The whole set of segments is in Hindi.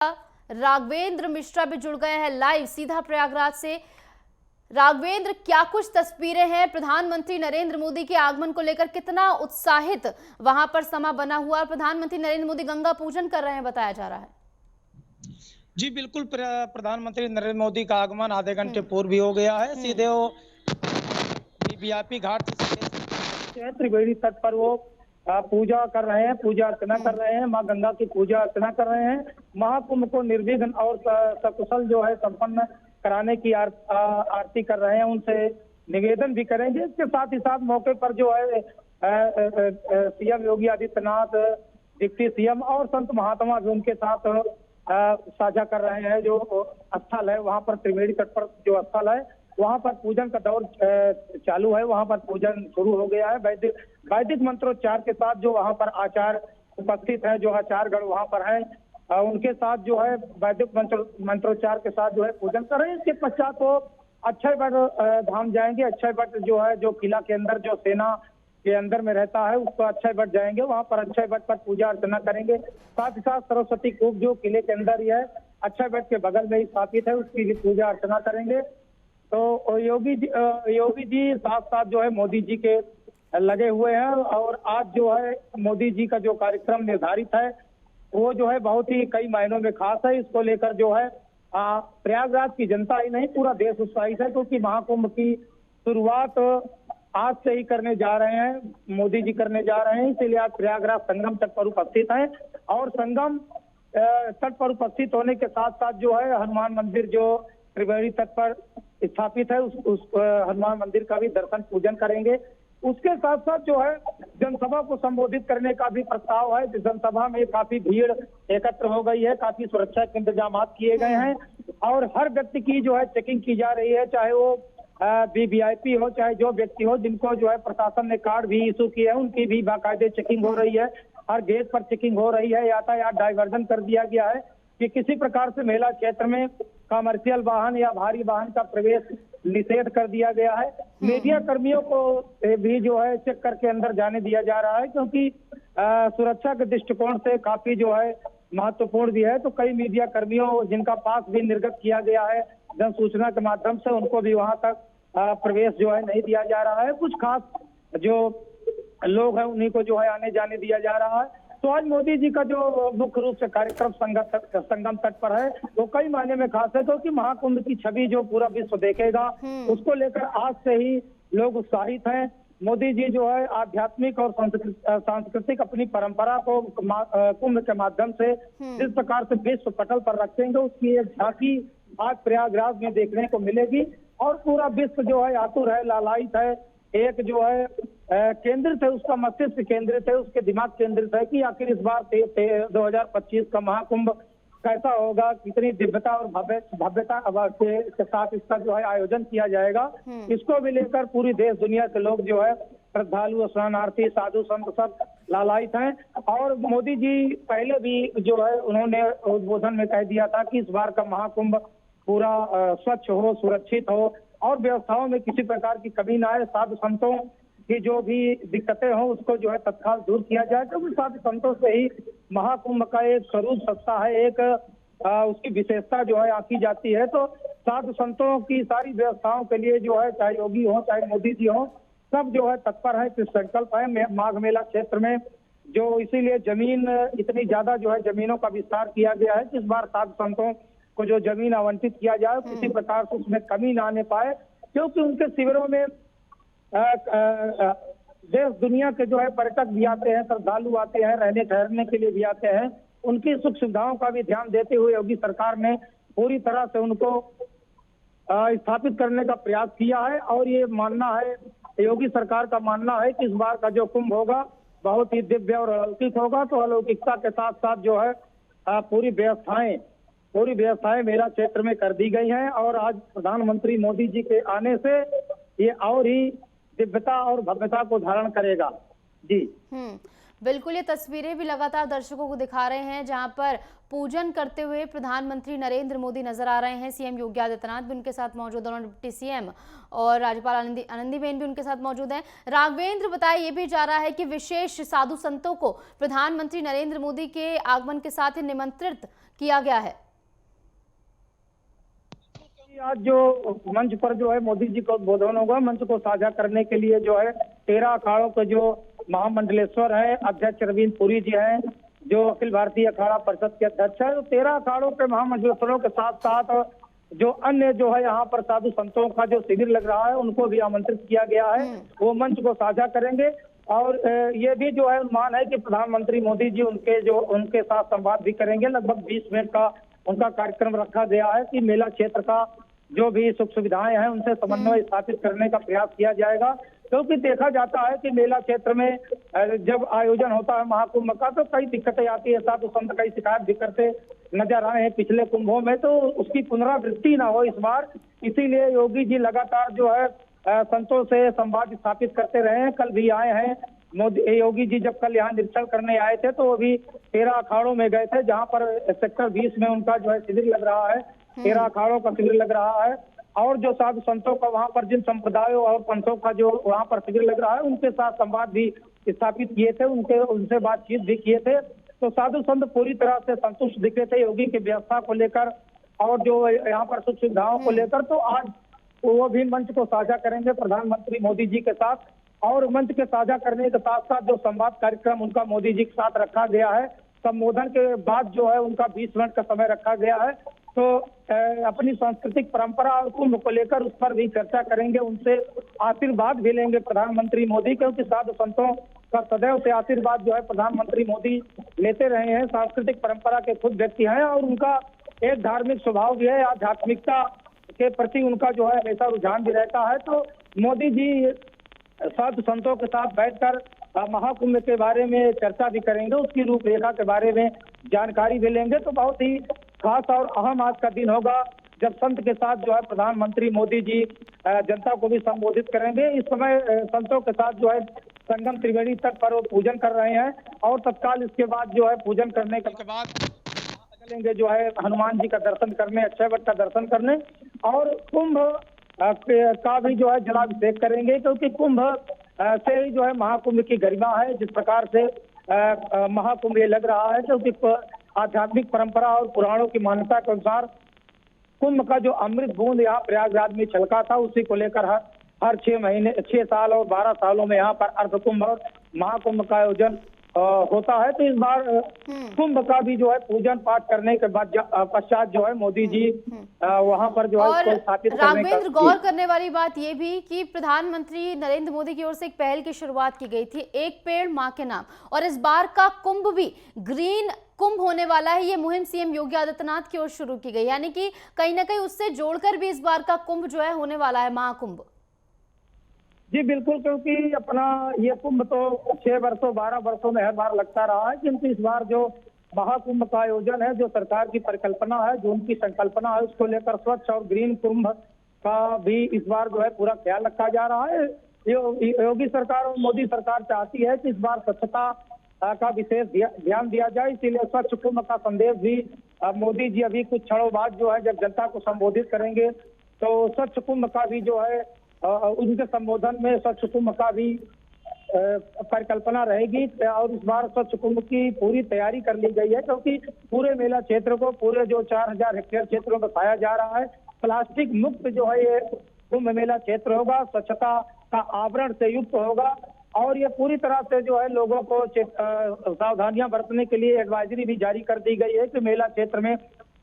राघवेंद्र मिश्रा भी जुड़ गए हैं लाइव सीधा प्रयागराज से। राघवेंद्र, क्या कुछ तस्वीरें हैं प्रधानमंत्री नरेंद्र मोदी के आगमन को लेकर, कितना उत्साहित वहां पर समा बना हुआ और प्रधानमंत्री नरेंद्र मोदी गंगा पूजन कर रहे हैं बताया जा रहा है। जी बिल्कुल, प्रधानमंत्री नरेंद्र मोदी का आगमन आधे घंटे पूर्व ही हो गया है। हम्म। सीधे वो वीवीआईपी घाट से त्रिवेणी तट पर वो पूजा कर रहे हैं, पूजा अर्चना कर रहे हैं, मां गंगा की पूजा अर्चना कर रहे हैं। महाकुंभ को निर्विघ्न और सकुशल जो है संपन्न कराने की आरती कर रहे हैं, उनसे निवेदन भी करेंगे। इसके साथ ही साथ मौके पर जो है CM Yogi Adityanath, deputy CM और संत महात्मा भी उनके साथ साझा कर रहे हैं। जो स्थल है वहां पर, त्रिवेणी तट पर जो स्थल है वहां पर पूजन का दौर चालू है। वहां पर पूजन शुरू हो गया है। वैदिक मंत्रोच्चार के साथ जो वहां पर आचार्य उपस्थित हैं, जो आचार्यगण वहां पर हैं, उनके साथ जो है वैदिक मंत्रोच्चार के साथ जो है पूजन कर रहे हैं। इसके पश्चात वो अक्षय वट धाम जाएंगे। अक्षय वट जो है, जो किला के अंदर जो सेना के अंदर में रहता है, उसको अक्षय वट जाएंगे। वहां पर अक्षय वट पर पूजा अर्चना करेंगे। साथ ही साथ सरस्वती कूप जो किले के अंदर ही है, अक्षय वट के बगल में ही स्थापित है, उसकी भी पूजा अर्चना करेंगे। तो योगी जी साथ साथ जो है मोदी जी के लगे हुए हैं। और आज जो है मोदी जी का जो कार्यक्रम निर्धारित है वो जो है बहुत ही कई मायनों में खास है। इसको लेकर जो है प्रयागराज की जनता ही नहीं, पूरा देश उत्साहित है, क्योंकि महाकुंभ की शुरुआत आज से ही करने जा रहे हैं, मोदी जी करने जा रहे हैं। इसीलिए आज प्रयागराज संगम तट पर उपस्थित है। और संगम तट पर उपस्थित होने के साथ साथ जो है हनुमान मंदिर जो त्रिवेणी तट पर स्थापित है, उस हनुमान मंदिर का भी दर्शन पूजन करेंगे। उसके साथ साथ जो है जनसभा को संबोधित करने का भी प्रस्ताव है। जनसभा में काफी भीड़ एकत्र हो गई है, काफी सुरक्षा के इंतजाम किए गए हैं और हर व्यक्ति की जो है चेकिंग की जा रही है, चाहे वो वीवीआईपी हो, चाहे जो व्यक्ति हो जिनको जो है प्रशासन ने कार्ड भी इशू किए हैं, उनकी भी बाकायदे चेकिंग हो रही है। हर गेट पर चेकिंग हो रही है। यातायात डाइवर्जन कर दिया गया है कि किसी प्रकार से मेला क्षेत्र में कमर्शियल वाहन या भारी वाहन का प्रवेश निषेध कर दिया गया है। मीडिया कर्मियों को भी जो है चेक करके अंदर जाने दिया जा रहा है, क्योंकि सुरक्षा के दृष्टिकोण से काफी जो है महत्वपूर्ण भी है। तो कई मीडिया कर्मियों जिनका पास भी निर्गत किया गया है जन सूचना के माध्यम से, उनको भी वहां तक प्रवेश जो है नहीं दिया जा रहा है। कुछ खास जो लोग हैं उन्हीं को जो है आने जाने दिया जा रहा है। तो आज मोदी जी का जो मुख्य रूप से कार्यक्रम संगम तट पर है वो कई मायने में खास है, क्योंकि महाकुंभ की छवि जो पूरा विश्व देखेगा उसको लेकर आज से ही लोग उत्साहित हैं। मोदी जी जो है आध्यात्मिक और सांस्कृतिक अपनी परंपरा को कुंभ के माध्यम से जिस प्रकार से विश्व पटल पर रखेंगे, उसकी एक झांकी आज प्रयागराज में देखने को मिलेगी। और पूरा विश्व जो है आतुर है, लालायित है, एक जो है केंद्रित है, उसका मस्तिष्क केंद्रित है, उसके दिमाग केंद्रित है कि आखिर इस बार 2025 का महाकुंभ कैसा होगा, कितनी दिव्यता और भव्यता के साथ इसका जो है आयोजन किया जाएगा। इसको भी लेकर पूरी देश दुनिया के लोग जो है श्रद्धालु, स्नानार्थी, साधु संत सब लालायित हैं। और मोदी जी पहले भी जो है उन्होंने उद्बोधन में कह दिया था कि इस बार का महाकुंभ पूरा स्वच्छ हो, सुरक्षित हो और व्यवस्थाओं में किसी प्रकार की कमी ना आए। साधु संतों की जो भी दिक्कतें हों उसको जो है तत्काल दूर किया जाए, क्योंकि साधु संतों से ही महाकुंभ का एक स्वरूप सत्ता है, एक उसकी विशेषता जो है आंकी जाती है। तो साधु संतों की सारी व्यवस्थाओं के लिए जो है, चाहे योगी हो चाहे मोदी जी हो, सब जो है तत्पर है, संकल्प है। माघ मेला क्षेत्र में जो इसीलिए जमीन इतनी ज्यादा जो है जमीनों का विस्तार किया गया है कि इस बार साधु संतों को जो जमीन आवंटित किया जाए किसी प्रकार से उसमें कमी ना आने पाए, क्योंकि उनके शिविरों में देश दुनिया के जो है पर्यटक भी आते हैं, श्रद्धालु आते हैं, रहने ठहरने के लिए भी आते हैं। उनकी सुख सुविधाओं का भी ध्यान देते हुए योगी सरकार ने पूरी तरह से उनको स्थापित करने का प्रयास किया है। और ये मानना है, योगी सरकार का मानना है कि इस बार का जो कुंभ होगा बहुत ही दिव्य और अलौकिक होगा। तो अलौकिकता के साथ साथ जो है पूरी व्यवस्थाएं मेला क्षेत्र में कर दी गई हैं। और आज प्रधानमंत्री मोदी जी के आने से ये और ही दिव्यता और भव्यता को धारण करेगा। जी बिल्कुल, ये तस्वीरें भी लगातार दर्शकों को दिखा रहे हैं जहां पर पूजन करते हुए प्रधानमंत्री नरेंद्र मोदी नजर आ रहे हैं। सीएम योगी आदित्यनाथ भी उनके साथ मौजूद हैं और डिप्टी सीएम और राज्यपाल आनंदीबेन भी उनके साथ मौजूद हैं। राघवेंद्र, बताया ये भी जा रहा है कि विशेष साधु संतों को प्रधानमंत्री नरेंद्र मोदी के आगमन के साथ ही निमंत्रित किया गया है? आज जो मंच पर जो है मोदी जी का उद्बोधन होगा, मंच को साझा करने के लिए जो है 13 अखाड़ों के जो महामंडलेश्वर है, अध्यक्ष रविंद्र पुरी जी हैं, जो अखिल भारतीय अखाड़ा परिषद के अध्यक्ष है। तो 13 अखाड़ों के महामंडलेश्वरों के साथ साथ जो अन्य जो है यहाँ पर साधु संतों का जो शिविर लग रहा है, उनको भी आमंत्रित किया गया है। वो मंच को साझा करेंगे और ये भी जो है अनुमान है कि प्रधानमंत्री मोदी जी उनके साथ संवाद भी करेंगे। लगभग 20 मिनट का उनका कार्यक्रम रखा गया है कि मेला क्षेत्र का जो भी सुख सुविधाएं हैं उनसे समन्वय स्थापित करने का प्रयास किया जाएगा। क्योंकि देखा जाता है कि मेला क्षेत्र में जब आयोजन होता है महाकुंभ का तो कई दिक्कतें आती है, साधु संत कई शिकायत भी करते नजर आए हैं पिछले कुंभों में, तो उसकी पुनरावृत्ति ना हो इस बार, इसीलिए योगी जी लगातार जो है संतों से संवाद स्थापित करते रहे हैं। कल भी आए हैं योगी जी, जब कल यहाँ निरीक्षण करने आए थे तो वो भी 13 अखाड़ों में गए थे, जहाँ पर सेक्टर 20 में उनका जो है शिविर लग रहा है, 13 अखाड़ों का शिविर लग रहा है। और जो साधु संतों का वहाँ पर जिन संप्रदायों और पंथों का जो वहाँ पर शिविर लग रहा है, उनके साथ संवाद भी स्थापित किए थे, उनसे बातचीत भी किए थे। तो साधु संत पूरी तरह से संतुष्ट दिखे थे योगी की व्यवस्था को लेकर और जो यहाँ पर सुख सुविधाओं को लेकर। तो आज वो भी मंच को साझा करेंगे प्रधानमंत्री मोदी जी के साथ, और मंच के साझा करने के साथ साथ जो संवाद कार्यक्रम उनका मोदी जी के साथ रखा गया है, संबोधन के बाद जो है उनका 20 मिनट का समय रखा गया है। तो अपनी सांस्कृतिक परंपरा और कुंभ को लेकर उस पर भी चर्चा करेंगे, उनसे आशीर्वाद भी लेंगे प्रधानमंत्री मोदी, क्योंकि साधु संतों का सदैव से आशीर्वाद जो है प्रधानमंत्री मोदी लेते रहे हैं। सांस्कृतिक परंपरा के खुद व्यक्ति हैं और उनका एक धार्मिक स्वभाव भी है, आध्यात्मिकता के प्रति उनका जो है हमेशा रुझान भी रहता है। तो मोदी जी साधु संतों के साथ बैठकर महाकुंभ के बारे में चर्चा भी करेंगे, उसकी रूपरेखा के बारे में जानकारी भी लेंगे। तो बहुत ही खास और अहम आज का दिन होगा जब संत के साथ जो है प्रधानमंत्री मोदी जी जनता को भी संबोधित करेंगे। इस समय संतों के साथ जो है संगम त्रिवेणी तट पर वो पूजन कर रहे हैं और तत्काल इसके बाद जो है पूजन करने के बाद चलेंगे जो है हनुमान जी का दर्शन करने, अक्षय वट का दर्शन करने, और कुंभ का भी जो है जलाभिषेक करेंगे, क्योंकि कुंभ से ही जो है महाकुंभ की गरिमा है। जिस प्रकार से महाकुंभ ये लग रहा है, क्योंकि आध्यात्मिक परंपरा और पुराणों की मान्यता के अनुसार कुंभ का जो अमृत बूंद यहाँ प्रयागराज में छलका था, उसी को लेकर हर 6 साल और 12 सालों में यहाँ पर अर्ध कुंभ और महाकुंभ का आयोजन होता है। तो इस बार कुंभ का भी जो है पूजन पाठ करने के बाद पश्चात जो है मोदी जी वहां पर जो है उसको स्थापित करने का। राघवेंद्र, गौर करने वाली बात ये भी कि प्रधानमंत्री नरेंद्र मोदी की ओर से एक पहल की शुरुआत की गई थी, एक पेड़ मां के नाम, और इस बार का कुंभ भी ग्रीन कुंभ होने वाला है। ये मुहिम सीएम योगी आदित्यनाथ की ओर शुरू की गई, यानी कि कहीं ना कहीं उससे जोड़कर भी इस बार का कुंभ जो है होने वाला है, महाकुंभ। जी बिल्कुल, क्योंकि अपना ये कुंभ तो 6 वर्षों 12 वर्षों में हर बार लगता रहा है, किंतु इस बार जो महाकुंभ का आयोजन है, जो सरकार की परिकल्पना है, जो उनकी संकल्पना है, उसको लेकर स्वच्छ और ग्रीन कुंभ का भी इस बार जो है पूरा ख्याल रखा जा रहा है। योगी सरकार और मोदी सरकार चाहती है कि इस बार स्वच्छता का विशेष ध्यान दिया जाए, इसीलिए स्वच्छ कुंभ का संदेश भी मोदी जी अभी कुछ क्षणों बाद जो है जब जनता को संबोधित करेंगे तो स्वच्छ कुंभ का भी जो है उनके संबोधन में स्वच्छ कुंभ का भी परिकल्पना रहेगी। और इस बार स्वच्छ कुंभ की पूरी तैयारी कर ली गई है, क्योंकि पूरे मेला क्षेत्र को, पूरे जो 4000 हेक्टेयर क्षेत्र में बसाया जा रहा है, प्लास्टिक मुक्त जो है ये कुंभ मेला क्षेत्र होगा, स्वच्छता का आवरण से युक्त होगा। और ये पूरी तरह से जो है लोगों को सावधानियां बरतने के लिए एडवाइजरी भी जारी कर दी गई है कि मेला क्षेत्र में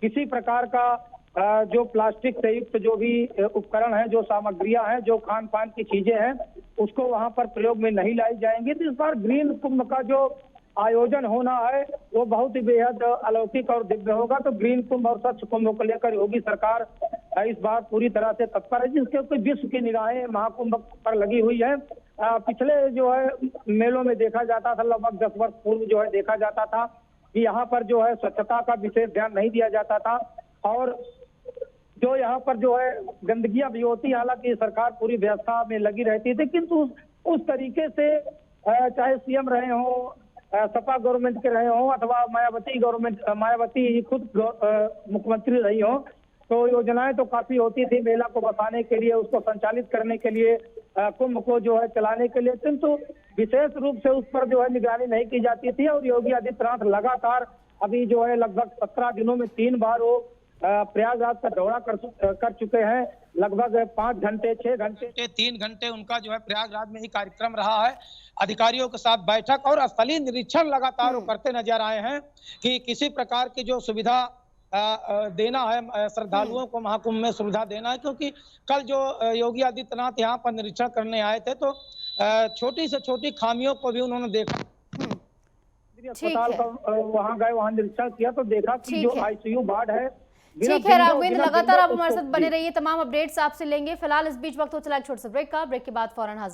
किसी प्रकार का जो प्लास्टिक से युक्त जो भी उपकरण है, जो सामग्रियां हैं, जो खान पान की चीजें हैं, उसको वहां पर प्रयोग में नहीं लाई जाएंगी। तो इस बार ग्रीन कुंभ का जो आयोजन होना है वो बहुत ही बेहद अलौकिक और दिव्य होगा। तो ग्रीन कुंभ और स्वच्छ कुंभ को लेकर योगी सरकार इस बार पूरी तरह से तत्पर है, जिसके विश्व की निगाहें महाकुंभ पर लगी हुई है। पिछले जो है मेलों में देखा जाता था, लगभग 10 वर्ष पूर्व जो है देखा जाता था कि यहाँ पर जो है स्वच्छता का विशेष ध्यान नहीं दिया जाता था, और जो यहाँ पर जो है गंदगियां भी होती, हालांकि सरकार पूरी व्यवस्था में लगी रहती थी, किंतु उस तरीके से चाहे सीएम रहे हो, सपा गवर्नमेंट के रहे हो, अथवा मायावती खुद मुख्यमंत्री रही हो, तो योजनाएं तो काफी होती थी मेला को बसाने के लिए, उसको संचालित करने के लिए, कुंभ को जो है चलाने के लिए, किंतु विशेष रूप से उस पर जो है निगरानी नहीं की जाती थी। और योगी आदित्यनाथ लगातार अभी जो है लगभग 17 दिनों में 3 बार वो प्रयागराज का दौरा कर चुके हैं। लगभग 5 घंटे 6 घंटे 3 घंटे उनका जो है प्रयागराज में ही कार्यक्रम रहा है। अधिकारियों के साथ बैठक और स्थलीय निरीक्षण लगातार वो करते नजर आए हैं कि किसी प्रकार की जो सुविधा देना है श्रद्धालुओं को, महाकुंभ में सुविधा देना है, क्योंकि कल जो योगी आदित्यनाथ यहाँ पर निरीक्षण करने आए थे तो छोटी से छोटी खामियों को भी उन्होंने देखा। अस्पताल का वहां गए, वहां निरीक्षण किया तो देखा कि जो आईसीयू वार्ड है। ठीक है राघवेंद्र, लगातार आप हमारे साथ बने रहिए, तमाम अपडेट्स आपसे लेंगे। फिलहाल इस बीच वक्त हो चला एक छोटा सा ब्रेक का, ब्रेक के बाद फौरन हाजिर।